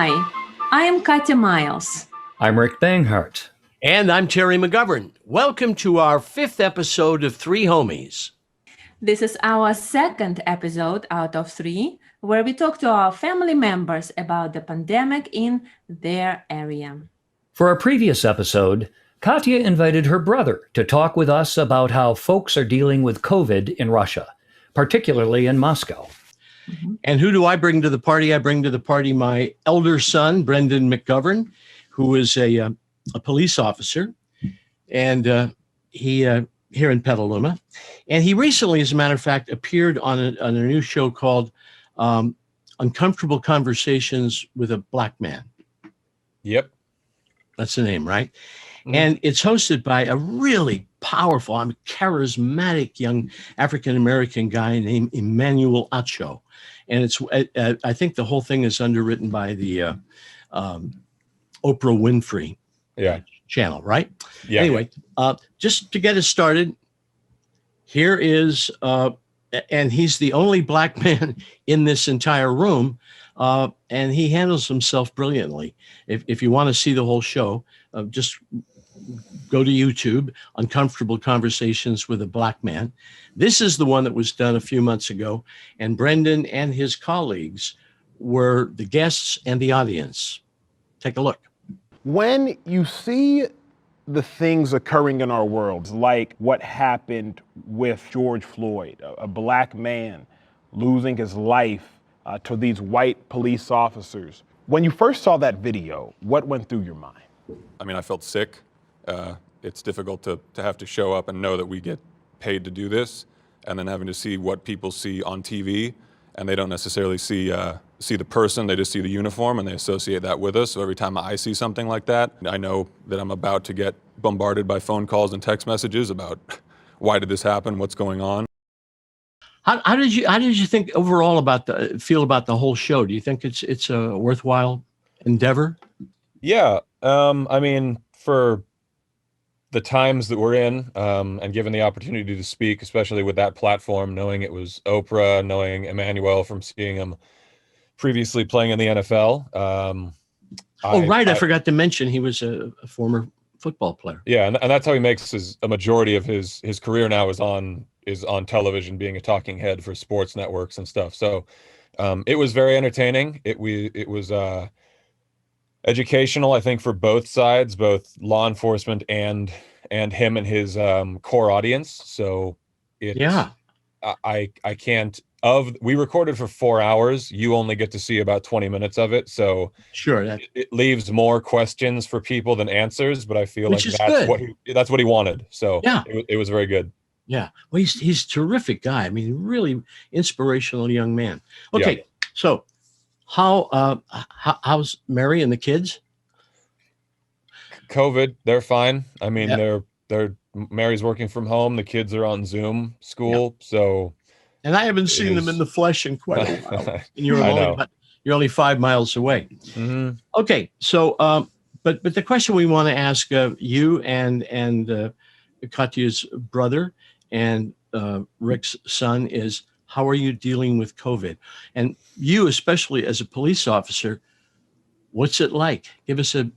Hi, I am Katya Miles. I'm Rick Banghart. And I'm Terry McGovern. Welcome to our 5th episode of Three Homies. This is our 2nd episode out of 3, where we talk to our family members about the pandemic in their area. For our previous episode, Katya invited her brother to talk with us about how folks are dealing with COVID in Russia, particularly in Moscow. Mm-hmm. And who do I bring to the party? I bring to the party my elder son, Brendan McGovern, who is a police officer, and he here in Petaluma. And he recently, as a matter of fact, appeared on a new show called Uncomfortable Conversations with a Black Man. Yep. That's the name, right? Mm-hmm. And it's hosted by a really powerful, charismatic young African-American guy named Emmanuel Acho. And it's I think the whole thing is underwritten by the Oprah Winfrey channel, right? Yeah. Anyway, just to get us started, here is, and he's the only Black man in this entire room, and he handles himself brilliantly. If you want to see the whole show, just go to YouTube, Uncomfortable Conversations with a Black Man. This is the one that was done a few months ago, and Brendan and his colleagues were the guests and the audience. Take a look. When you see the things occurring in our world, like what happened with George Floyd, a Black man losing his life to these white police officers, when you first saw that video, what went through your mind? I mean, I felt sick. It's difficult to have to show up and know that we get paid to do this, and then having to see what people see on TV, and they don't necessarily see the person, they just see the uniform and they associate that with us. So every time I see something like that, I know that I'm about to get bombarded by phone calls and text messages about why did this happen, what's going on. How did you think overall feel about the whole show? Do you think it's a worthwhile endeavor? Yeah, I mean, for the times that we're in, and given the opportunity to speak, especially with that platform, knowing it was Oprah, knowing Emmanuel from seeing him previously playing in the NFL. I forgot to mention he was a former football player. Yeah, and that's how he makes a majority of his career now is on television, being a talking head for sports networks and stuff. So it was very entertaining. It was educational, I think, for both sides, both law enforcement and him and his core audience. So I can't. We recorded for 4 hours. You only get to see about 20 minutes of it. So sure, it leaves more questions for people than answers. But I feel like that's what he wanted. So yeah, it was very good. Yeah, well, he's a terrific guy. I mean, really inspirational young man. Okay, yeah. So how's Mary and the kids? COVID, they're fine. I mean, they're Mary's working from home. The kids are on Zoom school, so. And I haven't seen them in the flesh in quite a while. And you're only 5 miles away. Mm-hmm. Okay, so but the question we want to ask you and Katya's brother and Rick's son is, how are you dealing with COVID? And you, especially as a police officer, what's it like? Give us an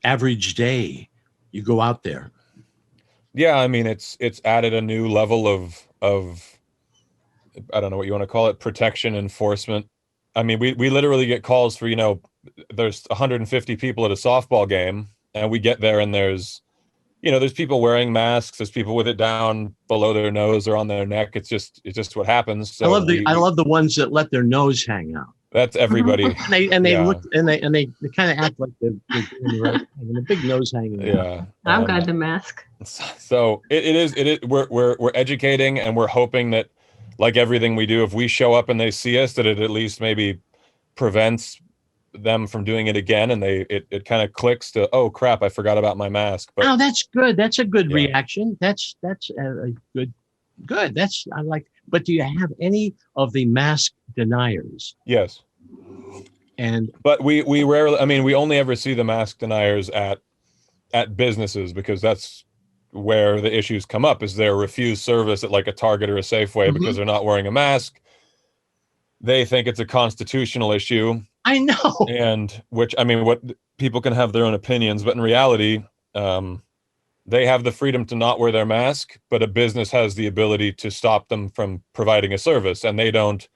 average day you go out there. Yeah, I mean, it's added a new level of I don't know what you want to call it, protection, enforcement. I mean, we literally get calls for, there's 150 people at a softball game, and we get there and there's people wearing masks, there's people with it down below their nose or on their neck. It's just what happens. So I love the ones that let their nose hang out. That's everybody. They look and they kind of act like they're having a big nose hanging out. Yeah. I've got the mask. So it is we're educating, and we're hoping that, like everything we do, if we show up and they see us, that it at least maybe prevents them from doing it again, and it kind of clicks to, oh crap, I forgot about my mask. But that's good. That's a good reaction. That's a good. That's I like. But do you have any of the mask deniers? Yes. But we rarely. I mean, we only ever see the mask deniers at businesses, because that's where the issues come up. Is their refused service at like a Target or a Safeway because they're not wearing a mask. They think it's a constitutional issue. I know. And which, I mean, what people can have their own opinions, but in reality, they have the freedom to not wear their mask, but a business has the ability to stop them from providing a service, and they don't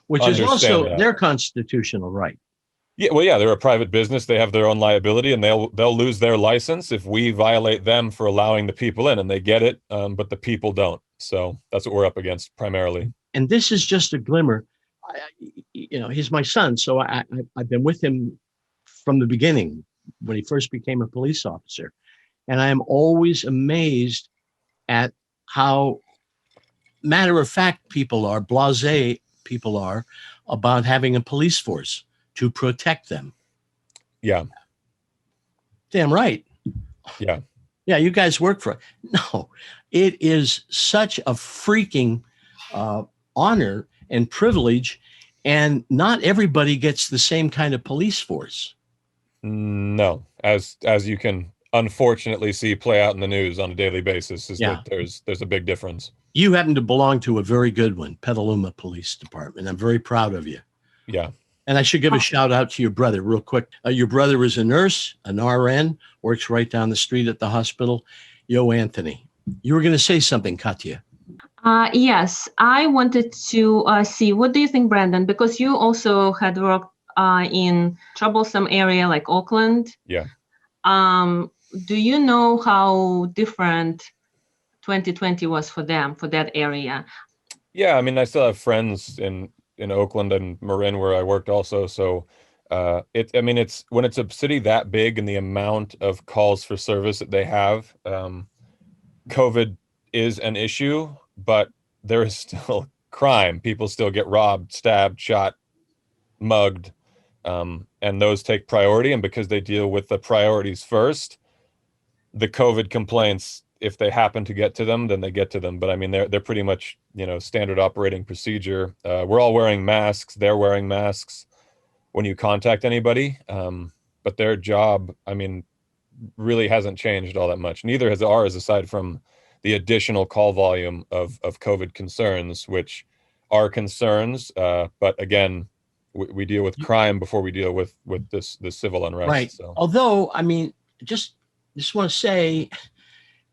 Which is understand also that. their constitutional right. Yeah, well, yeah, they're a private business. They have their own liability, and they'll lose their license if we violate them for allowing the people in, and they get it, but the people don't. So that's what we're up against primarily. And this is just a glimmer. He's my son, so I've been with him from the beginning when he first became a police officer. And I am always amazed at how matter of fact people are, blasé people are about having a police force to protect them. Yeah. Damn right. Yeah. Yeah, you guys work for it. No, it is such a freaking honor and privilege, and not everybody gets the same kind of police force. No, as you can unfortunately see play out in the news on a daily basis, is Yeah. that there's a big difference. You happen to belong to a very good one, Petaluma Police Department. I'm very proud of you. Yeah. And I should give a shout out to your brother real quick. Your brother is a nurse, an RN, works right down the street at the hospital. Yo, Anthony, you were going to say something, Katya. Yes, I wanted to see, what do you think, Brandon? Because you also had worked in troublesome area like Oakland. Yeah. Do you know how different 2020 was for them, for that area? Yeah, I mean, I still have friends in Oakland and Marin where I worked also. So it's when it's a city that big and the amount of calls for service that they have, COVID is an issue, but there is still crime. People still get robbed, stabbed, shot, mugged, and those take priority. And because they deal with the priorities first, the COVID complaints, if they happen to get to them, then they get to them. But I mean, they're pretty much, standard operating procedure. We're all wearing masks. They're wearing masks when you contact anybody. But their job, I mean, really hasn't changed all that much. Neither has ours, aside from the additional call volume of COVID concerns, which are concerns. But again, we deal with crime before we deal with this civil unrest. Right. So. Although, I mean, just want to say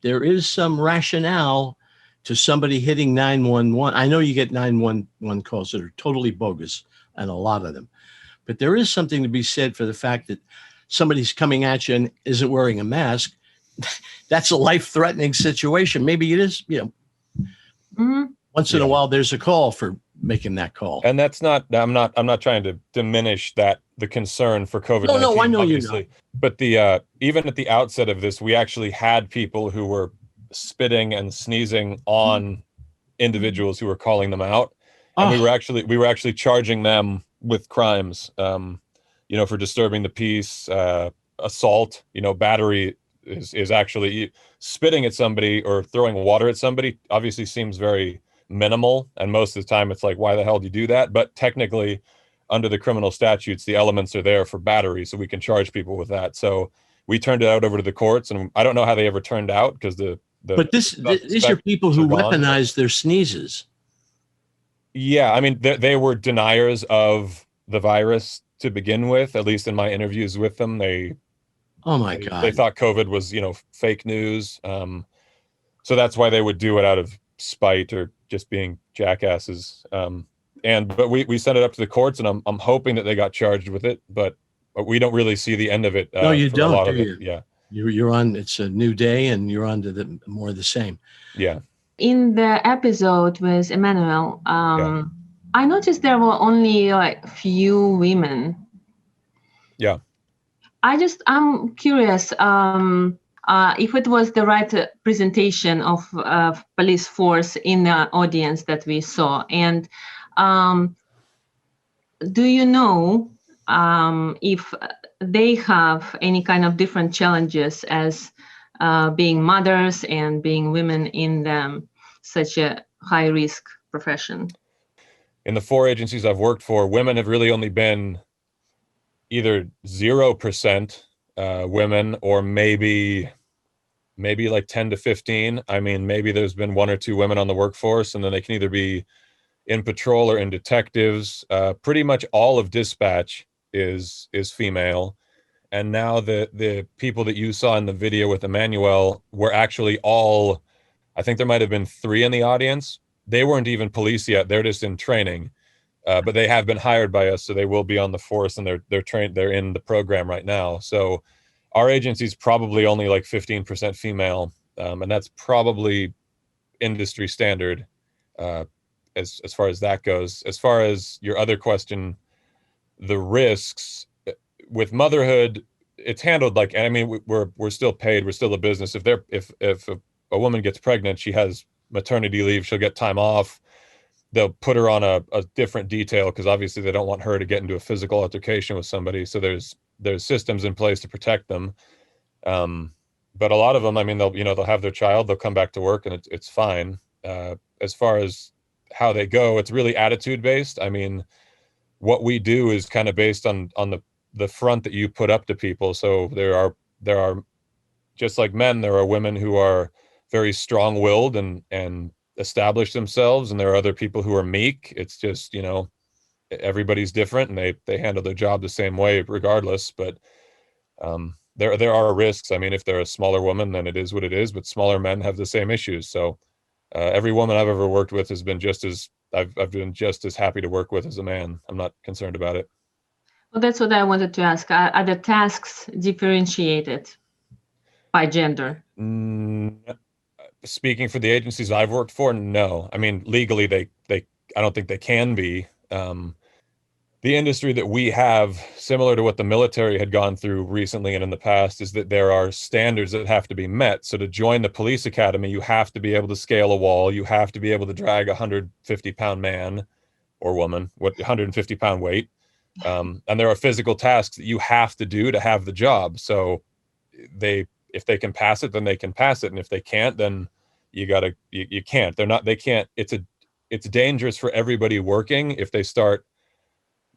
there is some rationale to somebody hitting 911. I know you get 911 calls that are totally bogus, and a lot of them. But there is something to be said for the fact that somebody's coming at you and isn't wearing a mask. That's a life-threatening situation. Maybe it is, once in a while there's a call for making that call. And that's not, I'm not trying to diminish that, the concern for COVID-19. No, I know obviously. you're not. But even at the outset of this, we actually had people who were spitting and sneezing on individuals who were calling them out. And we were actually charging them with crimes, for disturbing the peace, assault, battery is actually spitting at somebody or throwing water at somebody obviously seems very minimal. And most of the time it's like, why the hell do you do that? But technically under the criminal statutes, the elements are there for battery. So we can charge people with that. So we turned it out over to the courts, and I don't know how they ever turned out because but these are people who weaponize their sneezes. Yeah. I mean, they were deniers of the virus to begin with, at least in my interviews with them. Oh my God. They thought COVID was, fake news. So that's why they would do it out of spite or just being jackasses. But we sent it up to the courts, and I'm hoping that they got charged with it, but we don't really see the end of it. No, you don't. Do you? Yeah. You're on, it's a new day and you're on to more of the same. Yeah. In the episode with Emmanuel, I noticed there were only like few women. Yeah. I'm curious if it was the right presentation of police force in the audience that we saw. And do you know if they have any kind of different challenges as being mothers and being women in such a high risk profession? In the 4 agencies I've worked for, women have really only been either 0% women or maybe like 10 to 15. I mean, maybe there's been 1 or 2 women on the workforce, and then they can either be in patrol or in detectives. Pretty much all of dispatch is female. And now the people that you saw in the video with Emmanuel were actually all, I think there might have been 3 in the audience. They weren't even police yet. They're just in training. But they have been hired by us, so they will be on the force, and they're trained. They're in the program right now. So our agency is probably only like 15% female, and that's probably industry standard as far as that goes. As far as your other question, the risks with motherhood, it's handled like, I mean, we're still paid. We're still a business. If a woman gets pregnant, she has maternity leave. She'll get time off. They'll put her on a different detail because obviously they don't want her to get into a physical altercation with somebody. So there's systems in place to protect them. But a lot of them, I mean, they'll have their child, they'll come back to work, and it's fine. As far as how they go, it's really attitude based. I mean, what we do is kind of based on the front that you put up to people. So there are just like men, there are women who are very strong-willed and establish themselves, and there are other people who are meek. It's just, everybody's different, and they handle their job the same way regardless. But there are risks. I mean, if they're a smaller woman, then it is what it is, but smaller men have the same issues. So every woman I've ever worked with has been I've been just as happy to work with as a man. I'm not concerned about it. Well, that's what I wanted to ask. Are the tasks differentiated by gender? Speaking for the agencies I've worked for, no. I mean, legally, I don't think they can be. The industry that we have, similar to what the military had gone through recently and in the past, is that there are standards that have to be met. So to join the police academy, you have to be able to scale a wall. You have to be able to drag a 150-pound man or woman with 150-pound weight. And there are physical tasks that you have to do to have the job. So if they can pass it, then they can pass it. And if they can't, then you can't. It's dangerous for everybody working if they start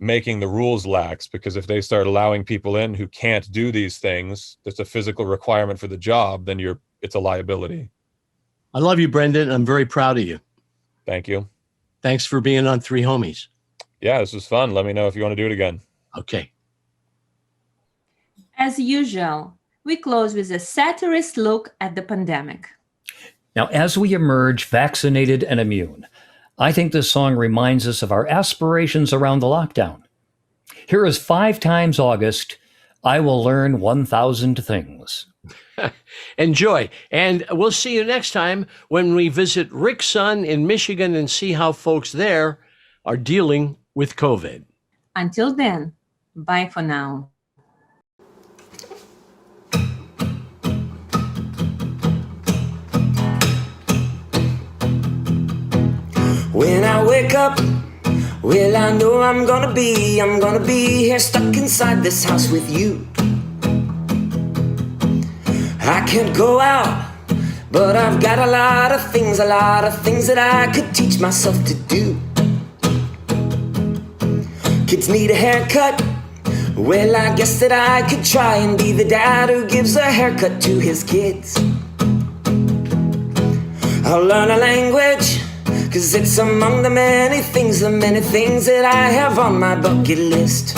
making the rules lax, because if they start allowing people in who can't do these things, that's a physical requirement for the job, then it's a liability. I love you, Brendan. I'm very proud of you. Thank you. Thanks for being on Three Homies. Yeah, this was fun. Let me know if you want to do it again. Okay. As usual, we close with a satirist look at the pandemic. Now, as we emerge vaccinated and immune, I think this song reminds us of our aspirations around the lockdown. Here is 5 times August, I Will Learn 1,000 Things. Enjoy. And we'll see you next time when we visit Rick's son in Michigan and see how folks there are dealing with COVID. Until then, bye for now. When I wake up, well, I know I'm gonna be here stuck inside this house with you. I can't go out, but I've got a lot of things that I could teach myself to do. Kids need a haircut, well, I guess that I could try and be the dad who gives a haircut to his kids. I'll learn a language, 'cause it's among the many things that I have on my bucket list.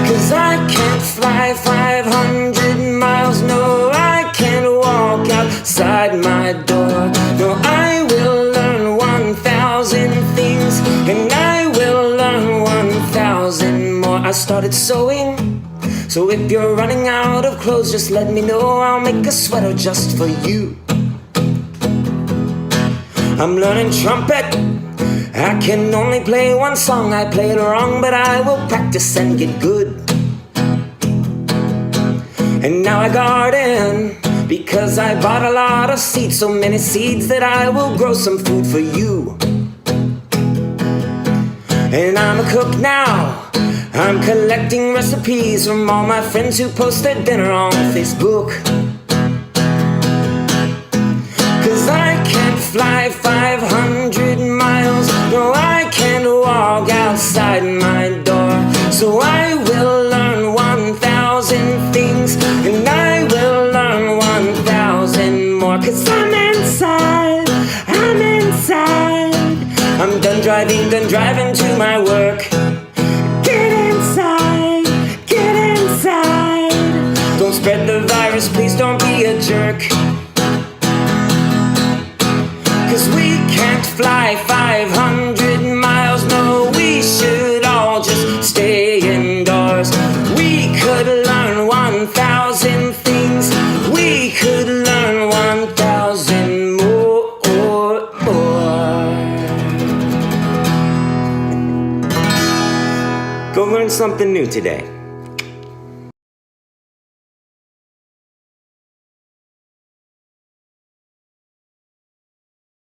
'Cause I can't fly 500 miles, no, I can't walk outside my door. No, I will learn 1,000 things, and I will learn 1,000 more. I started sewing, so if you're running out of clothes, just let me know. I'll make a sweater just for you. I'm learning trumpet, I can only play one song. I play it wrong, but I will practice and get good. And now I garden, because I bought a lot of seeds, so many seeds that I will grow some food for you. And I'm a cook now, I'm collecting recipes from all my friends who post their dinner on Facebook. 'Cause I can't fly 500 miles, no, I can't walk outside my door. So I will learn 1,000 things, and I will learn 1,000 more. 'Cause I'm inside, I'm done driving to my work. jerk. 'Cause we can't fly 500 miles, no, we should all just stay indoors. We could learn 1,000 things, we could learn 1,000 more. Go learn something new today.